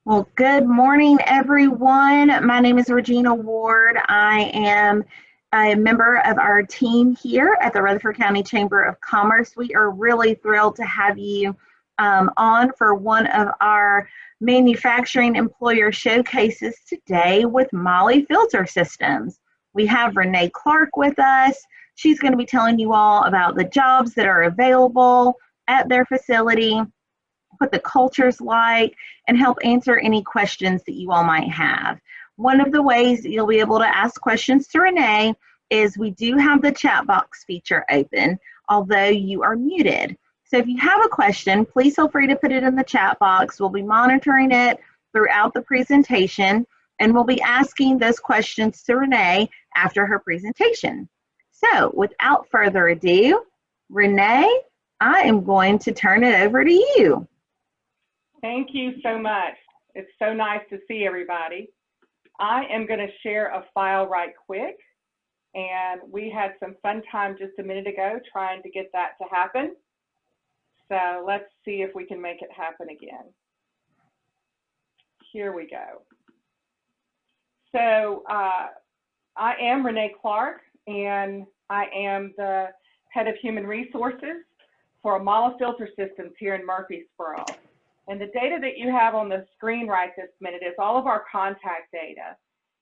Well, good morning, everyone. My name is Regina Ward. I am a member of our team here at the Rutherford County Chamber of Commerce. We are really thrilled to have you on for one of our manufacturing employer showcases today with MAHLE Filter Systems. We have Renee Clark with us. She's going to be telling you all about the jobs that are available at their facility, what the culture's like, and help answer any questions that you all might have. One of the ways that you'll be able to ask questions to Renee is we do have the chat box feature open, although you are muted. So if you have a question, please feel free to put it in the chat box. We'll be monitoring it throughout the presentation, and we'll be asking those questions to Renee after her presentation. So without further ado, Renee, I am going to turn it over to you. Thank you so much. It's so nice to see everybody. I am going to share a file right quick, and we had some fun time just a minute ago trying to get that to happen. So let's see if we can make it happen again. Here we go. So I am Renee Clark, and I am the head of human resources for MAHLE Filter Systems here in Murfreesboro. And the data that you have on the screen right this minute is all of our contact data.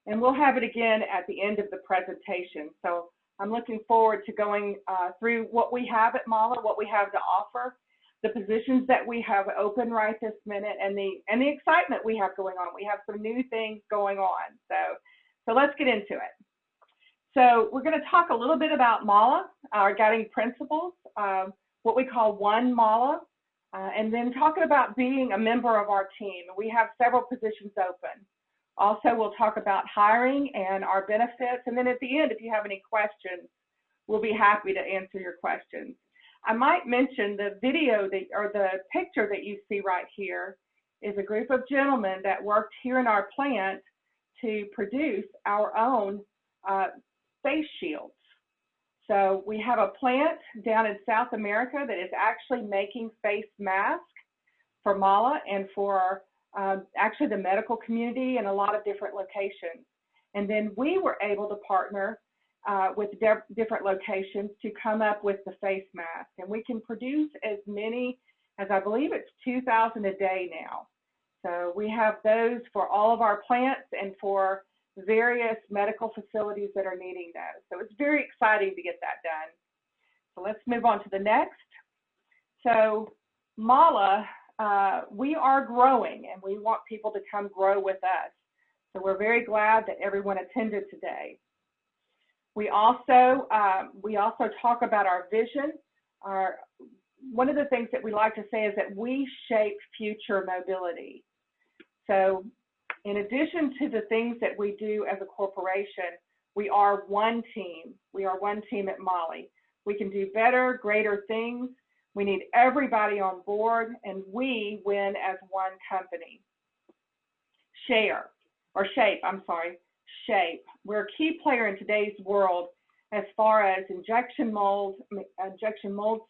And we'll have it again at the end of the presentation. So I'm looking forward to going through what we have at MAHLE, what we have to offer, the positions that we have open right this minute, and the excitement we have going on. We have some new things going on. So let's get into it. So we're going to talk a little bit about MAHLE, our guiding principles, what we call One MAHLE, and then talking about being a member of our team. We have several positions open. Also, we'll talk about hiring and our benefits. And then at the end, if you have any questions, we'll be happy to answer your questions. I might mention the video or the picture that you see right here is a group of gentlemen that worked here in our plant to produce our own face shields. So we have a plant down in South America that is actually making face masks for MAHLE and for actually the medical community in a lot of different locations. And then we were able to partner with different locations to come up with the face mask. And we can produce as many as, I believe it's 2,000 a day now. So we have those for all of our plants and for various medical facilities that are needing those. So it's very exciting to get that done. So let's move on to the next. So MAHLE, we are growing and we want people to come grow with us. So we're very glad that everyone attended today. We also talk about our vision. One of the things that we like to say is that we shape future mobility. So in addition to the things that we do as a corporation, we are one team. We are one team at MAHLE. We can do better, greater things. We need everybody on board, and we win as one company. Shape. We're a key player in today's world as far as injection mold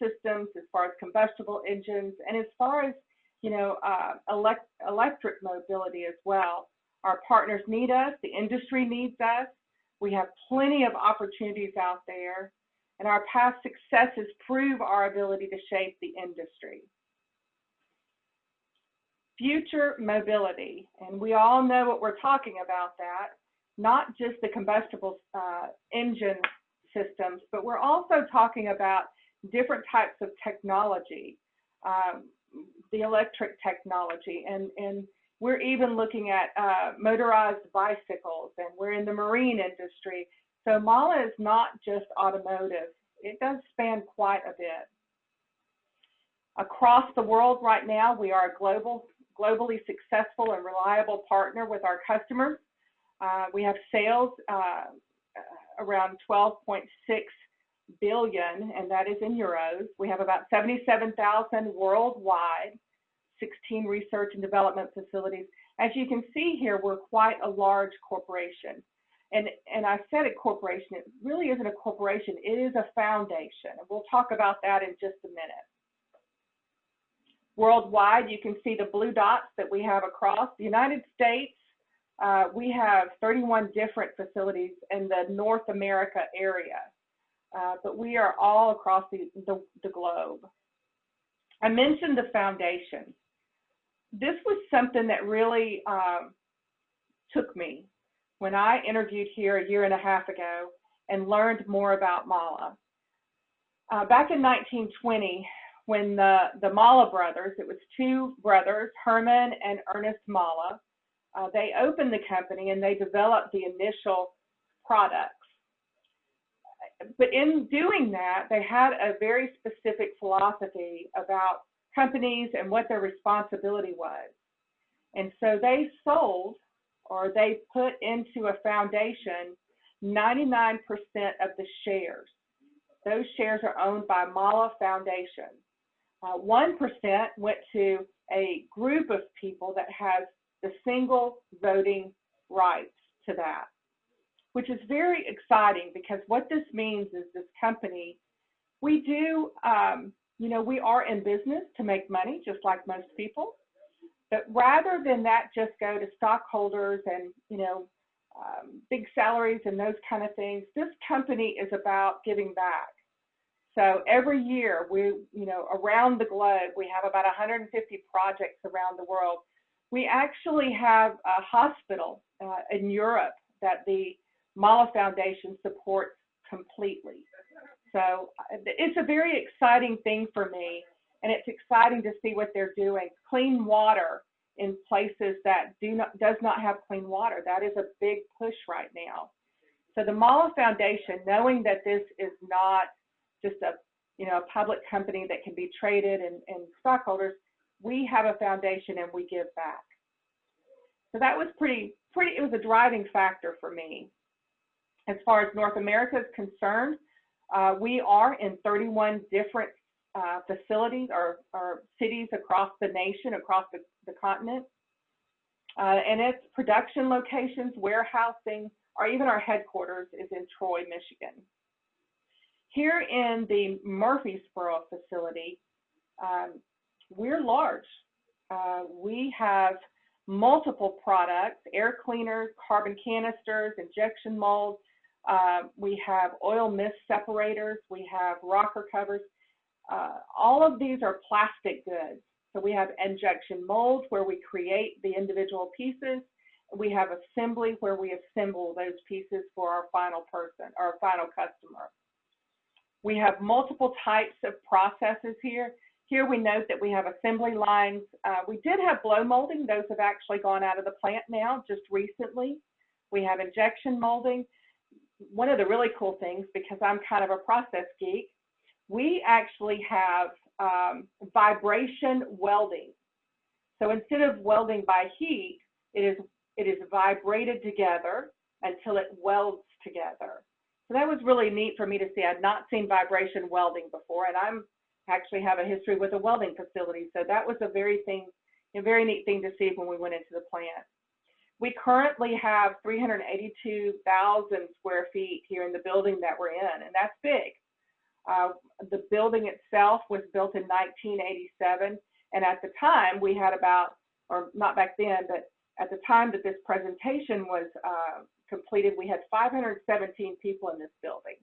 systems, as far as combustible engines, and as far as electric mobility as well. Our partners need us, the industry needs us. We have plenty of opportunities out there, and our past successes prove our ability to shape the industry. Future mobility, and we all know what we're talking about that, not just the combustible engine systems, but we're also talking about different types of technology. The electric technology, and we're even looking at motorized bicycles, and we're in the marine industry. So MAHLE is not just automotive. It does span quite a bit. Across the world right now, we are a globally successful and reliable partner with our customers. We have sales around 12.6 billion, and that is in euros. We have about 77,000 worldwide, 16 research and development facilities. As you can see here, we're quite a large corporation. And I said a corporation, it really isn't a corporation, it is a foundation. And we'll talk about that in just a minute. Worldwide, you can see the blue dots that we have across the United States. We have 31 different facilities in the North America area, but we are all across the globe. I mentioned the foundation. This was something that really took me when I interviewed here a year and a half ago and learned more about MAHLE. Back in 1920, when the MAHLE brothers, it was two brothers, Herman and Ernest MAHLE, they opened the company and they developed the initial products. But in doing that, they had a very specific philosophy about companies and what their responsibility was. And so they sold, or they put into a foundation, 99% of the shares. Those shares are owned by MAHLE Foundation. 1% went to a group of people that has the single voting rights to that, which is very exciting, because what this means is this company, we do, we are in business to make money, just like most people, but rather than that just go to stockholders and, big salaries and those kind of things, this company is about giving back. So every year, we, around the globe, we have about 150 projects around the world. We actually have a hospital in Europe that the MAHLE Foundation supports completely. So it's a very exciting thing for me, and it's exciting to see what they're doing. Clean water in places that does not have clean water. That is a big push right now. So the MAHLE Foundation, knowing that this is not just a public company that can be traded and stockholders, we have a foundation and we give back. So that was pretty, it was a driving factor for me. As far as North America is concerned, we are in 31 different facilities or cities across the nation, across the continent. And its production locations, warehousing, or even our headquarters is in Troy, Michigan. Here in the Murfreesboro facility, we're large. We have multiple products: air cleaners, carbon canisters, injection molds. We have oil mist separators. We have rocker covers. All of these are plastic goods. So we have injection molds where we create the individual pieces. We have assembly where we assemble those pieces for our final person, our final customer. We have multiple types of processes here. Here we note that we have assembly lines. We did have blow molding. Those have actually gone out of the plant now, just recently. We have injection molding. One of the really cool things, because I'm kind of a process geek, we actually have vibration welding. So instead of welding by heat, it is vibrated together until it welds together. So that was really neat for me to see. I'd not seen vibration welding before, and I'm actually have a history with a welding facility. So that was a very neat thing to see when we went into the plant. We currently have 382,000 square feet here in the building that we're in, and that's big. The building itself was built in 1987, and at the time we had about, or not back then, but at the time that this presentation was completed, we had 517 people in this building.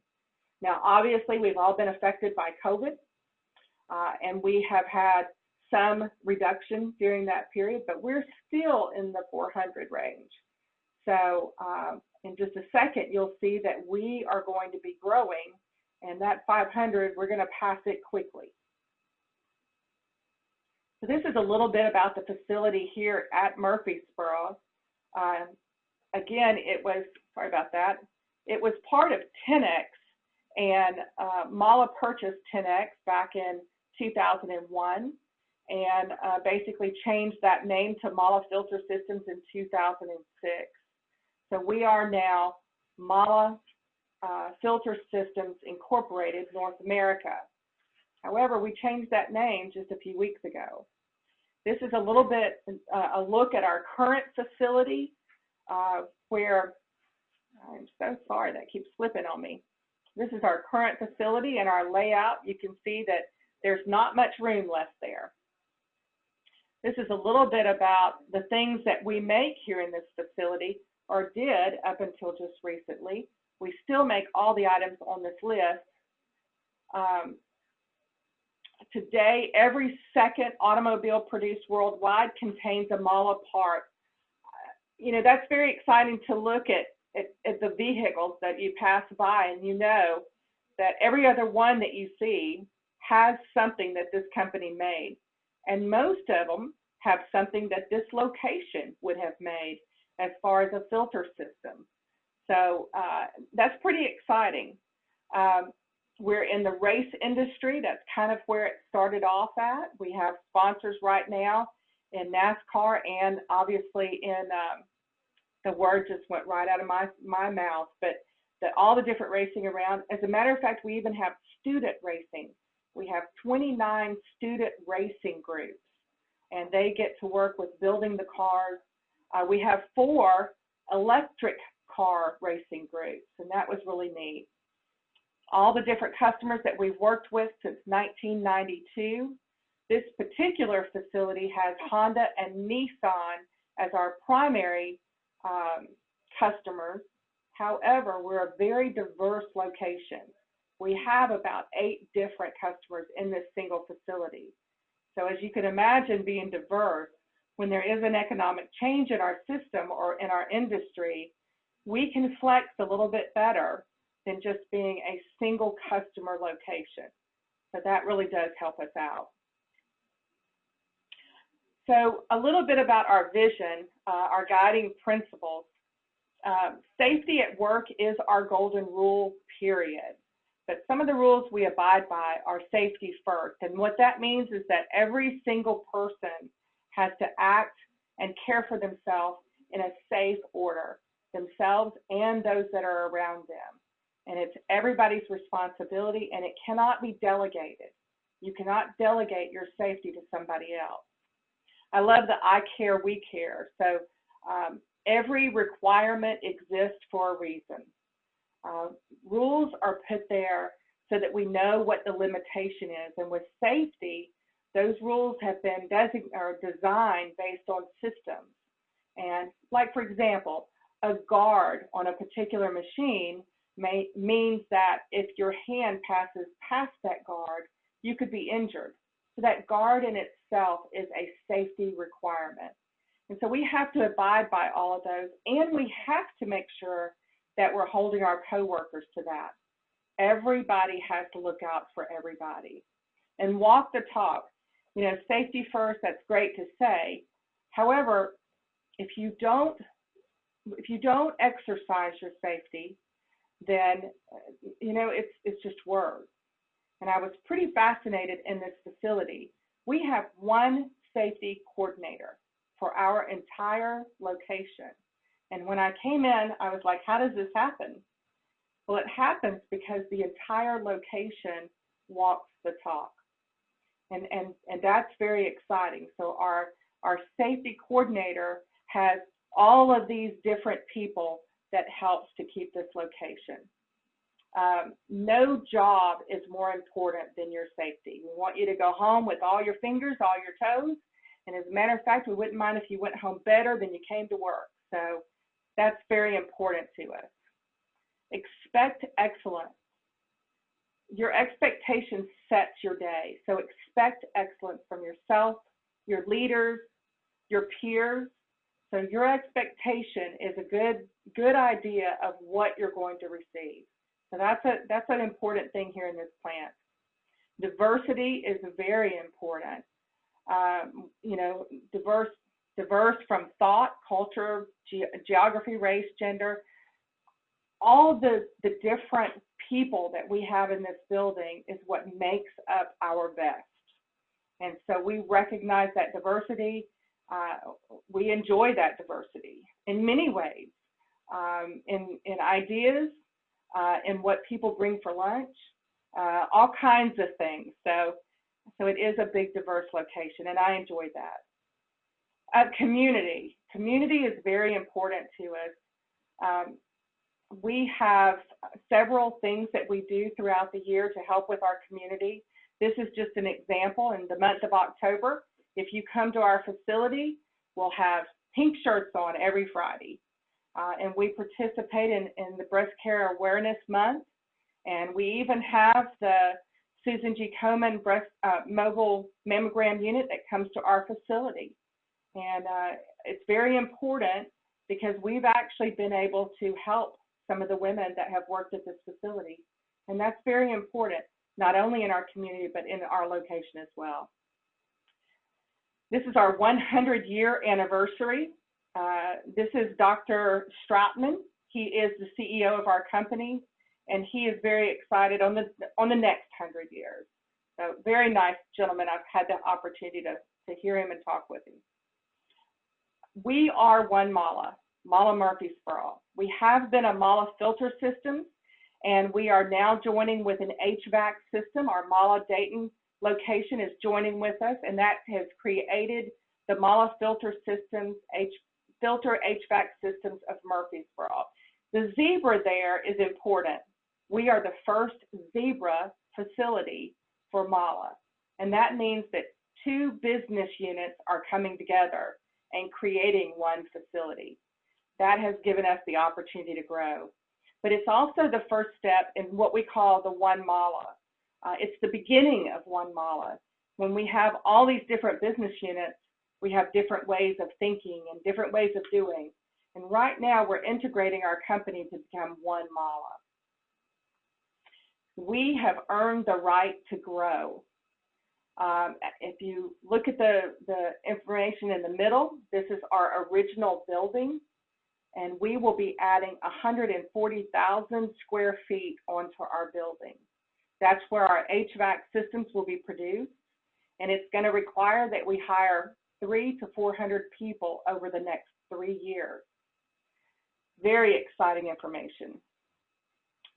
Now, obviously, we've all been affected by COVID, and we have had some reduction during that period, but we're still in the 400 range. So in just a second, you'll see that we are going to be growing, and that 500, we're going to pass it quickly. So this is a little bit about the facility here at Murfreesboro. Again, it was, sorry about that, it was part of 10X, and MAHLE purchased 10X back in 2001 and basically changed that name to MAHLE Filter Systems in 2006. So we are now MAHLE Filter Systems Incorporated North America. However, we changed that name just a few weeks ago. This is a little bit a look at our current facility where, I'm so sorry, that keeps slipping on me. This is our current facility and our layout. You can see that there's not much room left there. This is a little bit about the things that we make here in this facility, or did up until just recently. We still make all the items on this list. Today, every second automobile produced worldwide contains a MAHLE part. You know, that's very exciting to look at the vehicles that you pass by, and you know that every other one that you see has something that this company made. And most of them have something that this location would have made as far as a filter system. So that's pretty exciting. We're in the race industry. That's kind of where it started off at. We have sponsors right now in NASCAR, and obviously in, the word just went right out of my mouth, but all the different racing around. As a matter of fact, we even have student racing. We have 29 student racing groups, and they get to work with building the cars. We have 4 electric car racing groups, and that was really neat. All the different customers that we've worked with since 1992. This particular facility has Honda and Nissan as our primary customers. However, we're a very diverse location. We have about 8 different customers in this single facility. So as you can imagine, being diverse, when there is an economic change in our system or in our industry, we can flex a little bit better than just being a single customer location. So that really does help us out. So a little bit about our vision, our guiding principles. Safety at work is our golden rule, period. But some of the rules we abide by are safety first. And what that means is that every single person has to act and care for themselves in a safe order, themselves and those that are around them. And it's everybody's responsibility, and it cannot be delegated. You cannot delegate your safety to somebody else. I love the I care, we care. So every requirement exists for a reason. Rules are put there so that we know what the limitation is. And with safety, those rules have been designed based on systems. And like, for example, a guard on a particular machine means that if your hand passes past that guard, you could be injured. So that guard in itself is a safety requirement. And so we have to abide by all of those, and we have to make sure that we're holding our coworkers to that. Everybody has to look out for everybody and walk the talk. You know, safety first, that's great to say. However, if you don't exercise your safety, then, you know, it's just words. And I was pretty fascinated in this facility. We have one safety coordinator for our entire location. And when I came in, I was like, how does this happen? Well, it happens because the entire location walks the talk. And that's very exciting. So our safety coordinator has all of these different people that helps to keep this location. No job is more important than your safety. We want you to go home with all your fingers, all your toes. And as a matter of fact, we wouldn't mind if you went home better than you came to work. So that's very important to us. Expect excellence. Your expectation sets your day. So expect excellence from yourself, your leaders, your peers. So your expectation is a good idea of what you're going to receive. So that's an important thing here in this plant. Diversity is very important. You know, diverse from thought, culture, geography, race, gender. All the different people that we have in this building is what makes up our best. And so we recognize that diversity. We enjoy that diversity in many ways, in ideas, in what people bring for lunch, all kinds of things. So it is a big, diverse location, and I enjoy that. Community. Community is very important to us. We have several things that we do throughout the year to help with our community. This is just an example. In the month of October, If you come to our facility, we'll have pink shirts on every Friday. And we participate in the Breast Care Awareness Month. And we even have the Susan G. Komen mobile mammogram unit that comes to our facility. And it's very important because we've actually been able to help some of the women that have worked at this facility. And that's very important, not only in our community, but in our location as well. This is our 100-year anniversary. This is Dr. Stroutman. He is the CEO of our company, and he is very excited on the next 100 years. So very nice gentleman. I've had the opportunity to hear him and talk with him. We are one MAHLE, MAHLE Murfreesboro. We have been a MAHLE filter system, and we are now joining with an HVAC system. Our MAHLE Dayton location is joining with us, and that has created the MAHLE filter systems, filter HVAC systems of Murfreesboro. The zebra there is important. We are the first zebra facility for MAHLE, and that means that two business units are coming together and creating one facility. That has given us the opportunity to grow. But it's also the first step in what we call the one MAHLE. It's the beginning of one MAHLE. When we have all these different business units, we have different ways of thinking and different ways of doing. And right now we're integrating our company to become one MAHLE. We have earned the right to grow. If you look at the information in the middle, this is our original building, and we will be adding 140,000 square feet onto our building. That's where our HVAC systems will be produced, and it's going to require that we hire 300 to 400 people over the next 3 years. Very exciting information.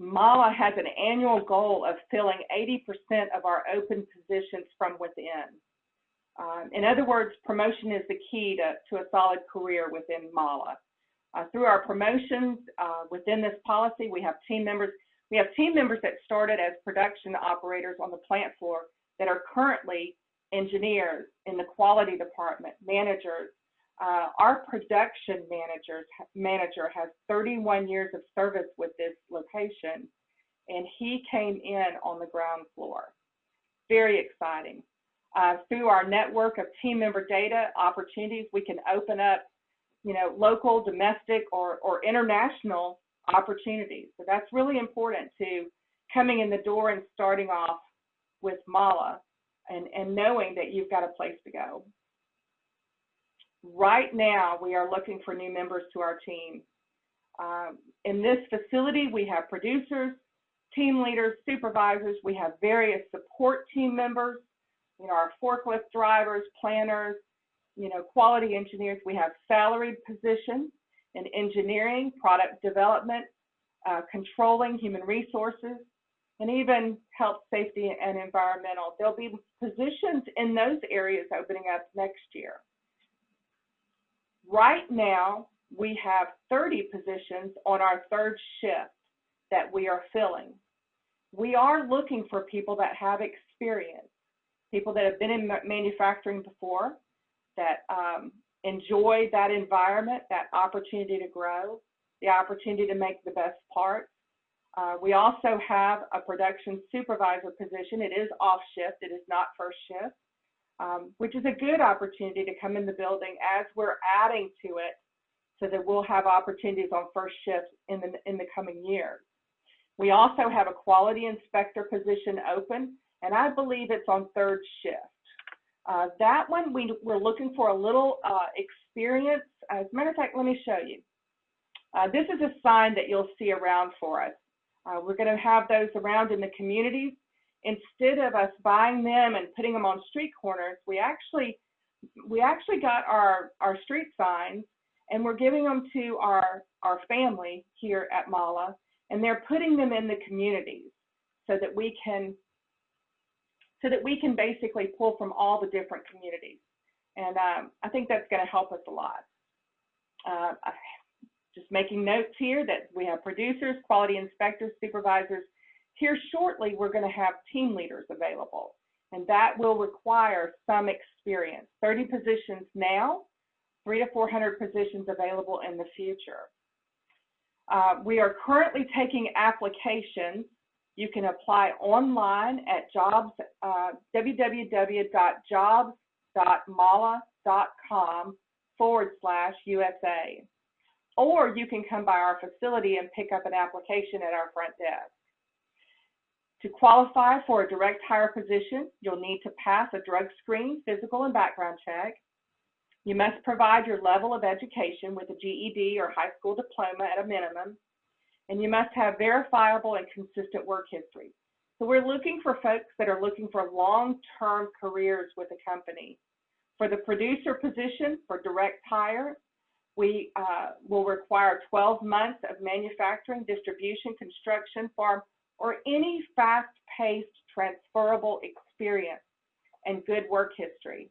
MAHLE has an annual goal of filling 80% of our open positions from within. In other words, promotion is the key to a solid career within MAHLE. Through our promotions within this policy, we have team members. We have team members that started as production operators on the plant floor that are currently engineers in the quality department, managers. Our production manager has 31 years of service with this location, and he came in on the ground floor. Very exciting. Through our network of team member data opportunities, we can open up, local, domestic, or international opportunities. So that's really important to coming in the door and starting off with MAHLE and knowing that you've got a place to go. Right now, we are looking for new members to our team. In this facility, we have producers, team leaders, supervisors. We have various support team members, our forklift drivers, planners, quality engineers. We have salaried positions in engineering, product development, controlling human resources, and even health, safety, and environmental. There'll be positions in those areas opening up next year. Right now, we have 30 positions on our third shift that we are filling. We are looking for people that have experience, people that have been in manufacturing before, that enjoy that environment, that opportunity to grow, the opportunity to make the best parts. We also have a production supervisor position. It is off shift, it is not first shift. Which is a good opportunity to come in the building as we're adding to it so that we'll have opportunities on first shift in the coming years. We also have a quality inspector position open, and I believe it's on third shift. That one, we're looking for a little experience. As a matter of fact, let me show you. This is a sign that you'll see around for us. We're going to have those around in the communities. Instead of us buying them and putting them on street corners, we actually got our street signs, and we're giving them to our family here at MAHLE, and they're putting them in the communities so that we can basically pull from all the different communities. And I think that's going to help us a lot. Just making notes here that we have producers, quality inspectors, supervisors. Here shortly, we're going to have team leaders available. and that will require some experience. 30 positions now, 300 to 400 positions available in the future. We are currently taking applications. You can apply online at www.jobs.mahle.com/USA. Or you can come by our facility and pick up an application at our front desk. To qualify for a direct hire position, you'll need to pass a drug screen, physical, and background check. You must provide your level of education with a GED or high school diploma at a minimum, and you must have verifiable and consistent work history. So we're looking for folks that are looking for long-term careers with a company. For the producer position for direct hire, we will require 12 months of manufacturing, distribution, construction, farm, or any fast-paced transferable experience and good work history.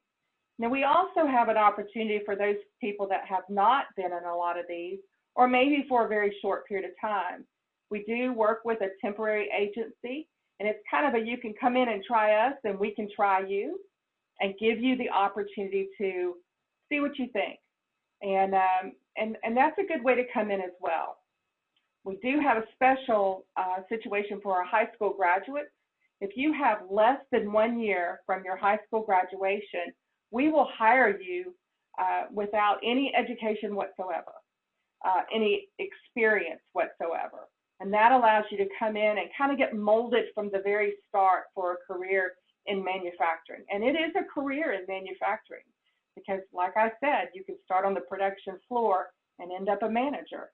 Now, we also have an opportunity for those people that have not been in a lot of these, or maybe for a very short period of time. We do work with a temporary agency, and it's kind of a you can come in and try us, and we can try you, and give you the opportunity to see what you think. And that's a good way to come in as well. We do have a special situation for our high school graduates. If you have less than 1 year from your high school graduation, we will hire you without any education whatsoever, any experience whatsoever. And that allows you to come in and kind of get molded from the very start for a career in manufacturing. And it is a career in manufacturing because, like I said, you can start on the production floor and end up a manager.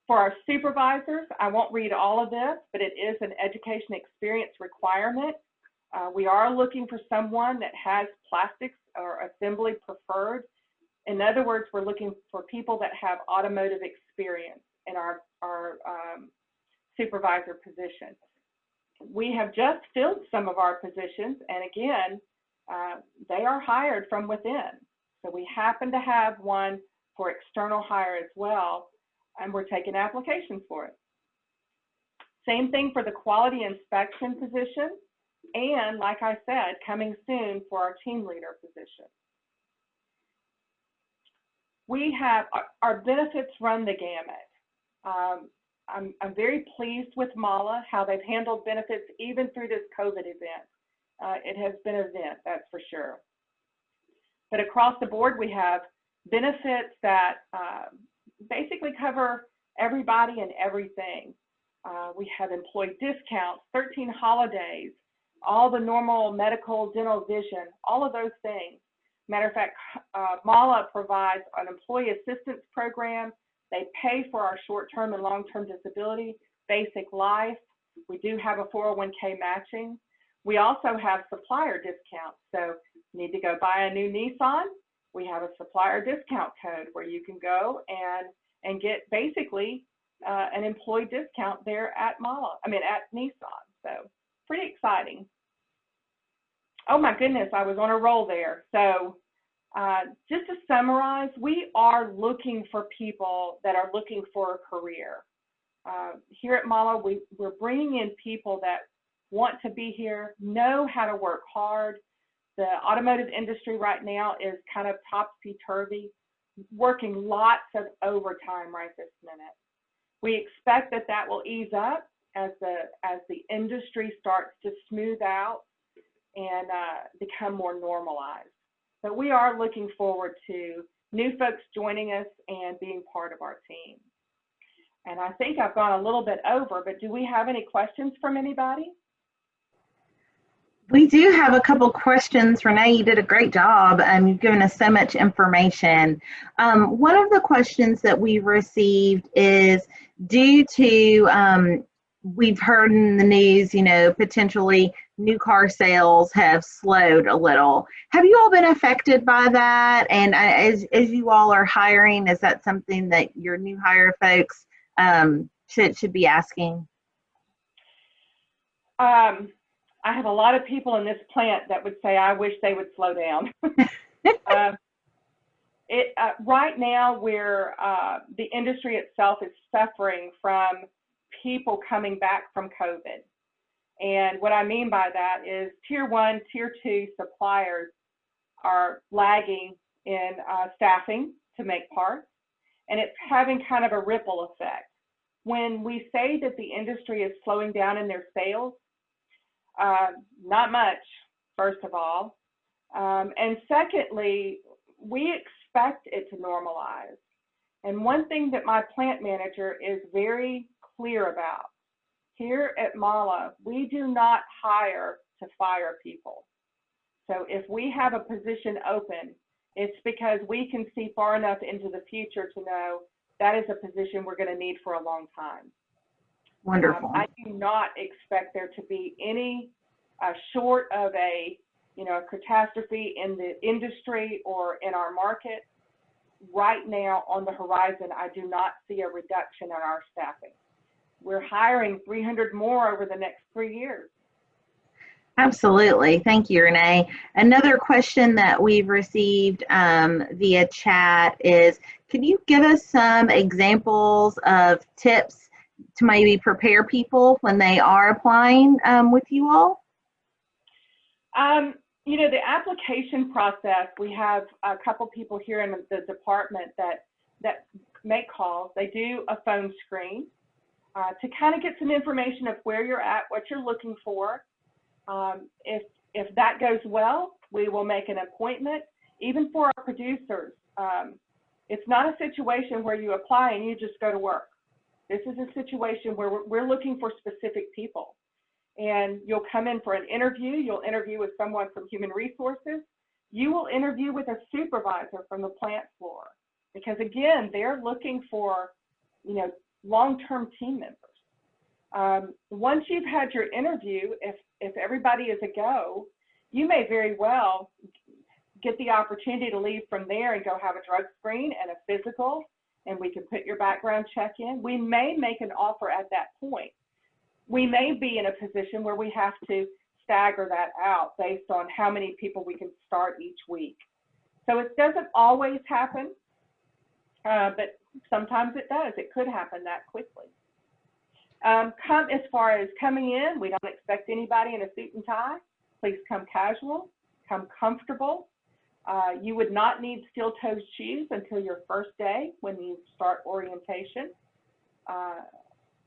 For our supervisors, I won't read all of this, but it is an education experience requirement. We are looking for someone that has plastics or assembly preferred. In other words, we're looking for people that have automotive experience in our supervisor position. We have just filled some of our positions, and again, they are hired from within. So we happen to have one for external hire as well, and we're taking applications for it. Same thing for the quality inspection position, and like I said, coming soon for our team leader position. We have our benefits run the gamut. I'm very pleased with MAHLE, how they've handled benefits even through this COVID event. It has been an event, that's for sure. But across the board, we have benefits that basically cover everybody and everything. We have employee discounts, 13 holidays, all the normal medical, dental, vision, all of those things. Matter of fact, MAHLE provides an employee assistance program. They pay for our short-term and long-term disability, basic life. We do have a 401k matching. We also have supplier discounts. So you need to go buy a new Nissan, we have a supplier discount code where you can go and get basically an employee discount there at at Nissan. So pretty exciting. Oh my goodness, I was on a roll there. So just to summarize, we are looking for people that are looking for a career. Here at MAHLE, we're bringing in people that want to be here, know how to work hard. The automotive industry right now is kind of topsy-turvy, working lots of overtime right this minute. We expect that will ease up as the industry starts to smooth out and become more normalized. But we are looking forward to new folks joining us and being part of our team. And I think I've gone a little bit over, but do we have any questions from anybody? We do have a couple questions. Renee, you did a great job. You've given us so much information. One of the questions that we received is due to, we've heard in the news, potentially new car sales have slowed a little. Have you all been affected by that? And as you all are hiring, is that something that your new hire folks should be asking? I have a lot of people in this plant that would say, I wish they would slow down. Right now, the industry itself is suffering from people coming back from COVID. And what I mean by that is tier 1, tier 2 suppliers are lagging in staffing to make parts, and it's having kind of a ripple effect. When we say that the industry is slowing down in their sales, not much, first of all. And secondly, we expect it to normalize. And one thing that my plant manager is very clear about, here at MAHLE, we do not hire to fire people. So if we have a position open, it's because we can see far enough into the future to know that is a position we're going to need for a long time. Wonderful. I do not expect there to be any short of a catastrophe in the industry or in our market. Right now on the horizon, I do not see a reduction in our staffing. We're hiring 300 more over the next 3 years. Absolutely. Thank you, Renee. Another question that we've received via chat is, can you give us some examples of tips to maybe prepare people when they are applying with you all? The application process, we have a couple people here in the department that make calls. They do a phone screen to kind of get some information of where you're at, what you're looking for. If that goes well, we will make an appointment. Even for our producers, it's not a situation where you apply and you just go to work. This is a situation where we're looking for specific people. And you'll come in for an interview. You'll interview with someone from Human Resources. You will interview with a supervisor from the plant floor. Because again, they're looking for, long-term team members. Once you've had your interview, if everybody is a go, you may very well get the opportunity to leave from there and go have a drug screen and a physical, and we can put your background check in. We may make an offer at that point. We may be in a position where we have to stagger that out based on how many people we can start each week. So it doesn't always happen, but sometimes it does. It could happen that quickly. As far as coming in, we don't expect anybody in a suit and tie. Please come casual, come comfortable. You would not need steel-toed shoes until your first day when you start orientation.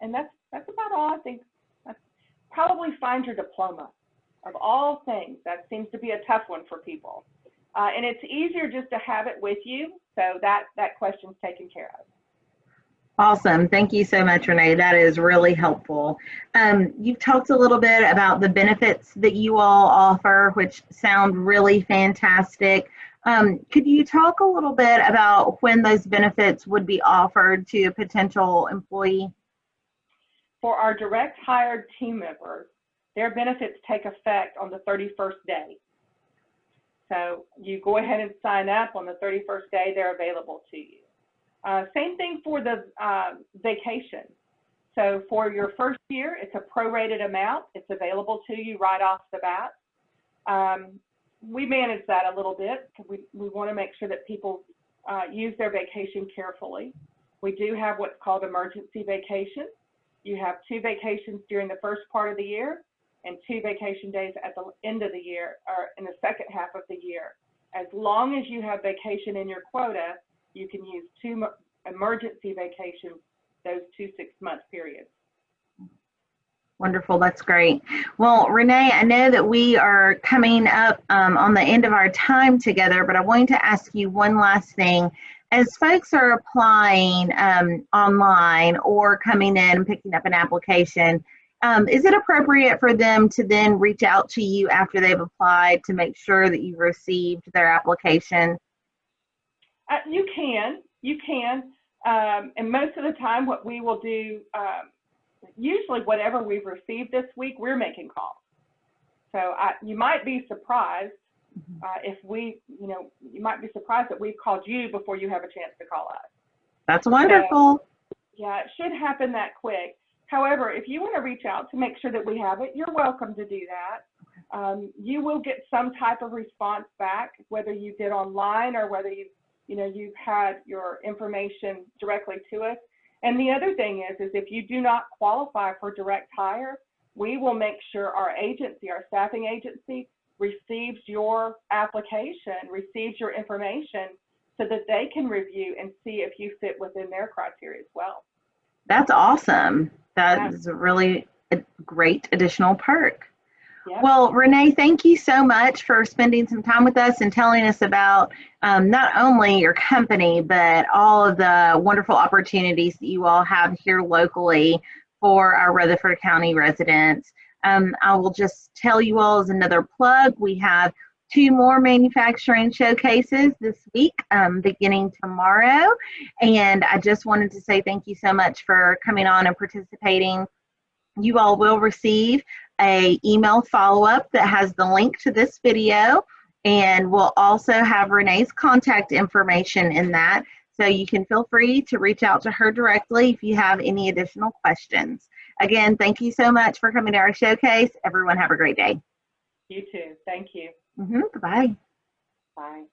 And that's about all I think. Probably find your diploma. Of all things, that seems to be a tough one for people. And it's easier just to have it with you, so that question's taken care of. Awesome. Thank you so much, Renee. That is really helpful. You've talked a little bit about the benefits that you all offer, which sound really fantastic. Could you talk a little bit about when those benefits would be offered to a potential employee? For our direct hired team members, their benefits take effect on the 31st day. So you go ahead and sign up on the 31st day, they're available to you. Same thing for the vacation. So for your first year, it's a prorated amount. It's available to you right off the bat. We manage that a little bit because we want to make sure that people use their vacation carefully. We do have what's called emergency vacation. You have 2 vacations during the first part of the year and 2 vacation days at the end of the year or in the second half of the year. As long as you have vacation in your quota, you can use 2 emergency vacations, those 2 6-month periods. Wonderful. That's great. Well, Renee, I know that we are coming up on the end of our time together, but I wanted to ask you one last thing. As folks are applying online or coming in and picking up an application, is it appropriate for them to then reach out to you after they've applied to make sure that you've received their application? You can. And most of the time what we will do, usually whatever we've received this week, we're making calls. So you might be surprised you might be surprised that we've called you before you have a chance to call us. That's wonderful. So, yeah, it should happen that quick. However, if you want to reach out to make sure that we have it, you're welcome to do that. You will get some type of response back, whether you did online or whether you've had your information directly to us. And the other thing is if you do not qualify for direct hire, we will make sure our agency, our staffing agency, receives your application, receives your information, so that they can review and see if you fit within their criteria as well. That's awesome. That is a really great additional perk. Yep. Well, Renee, thank you so much for spending some time with us and telling us about not only your company, but all of the wonderful opportunities that you all have here locally for our Rutherford County residents. I will just tell you all as another plug, we have 2 more manufacturing showcases this week, beginning tomorrow. And I just wanted to say thank you so much for coming on and participating. You all will receive an email follow-up that has the link to this video, and we'll also have Renee's contact information in that, so you can feel free to reach out to her directly if you have any additional questions. Again, thank you so much for coming to our showcase. Everyone have a great day. You too. Thank you. Bye-bye. Bye.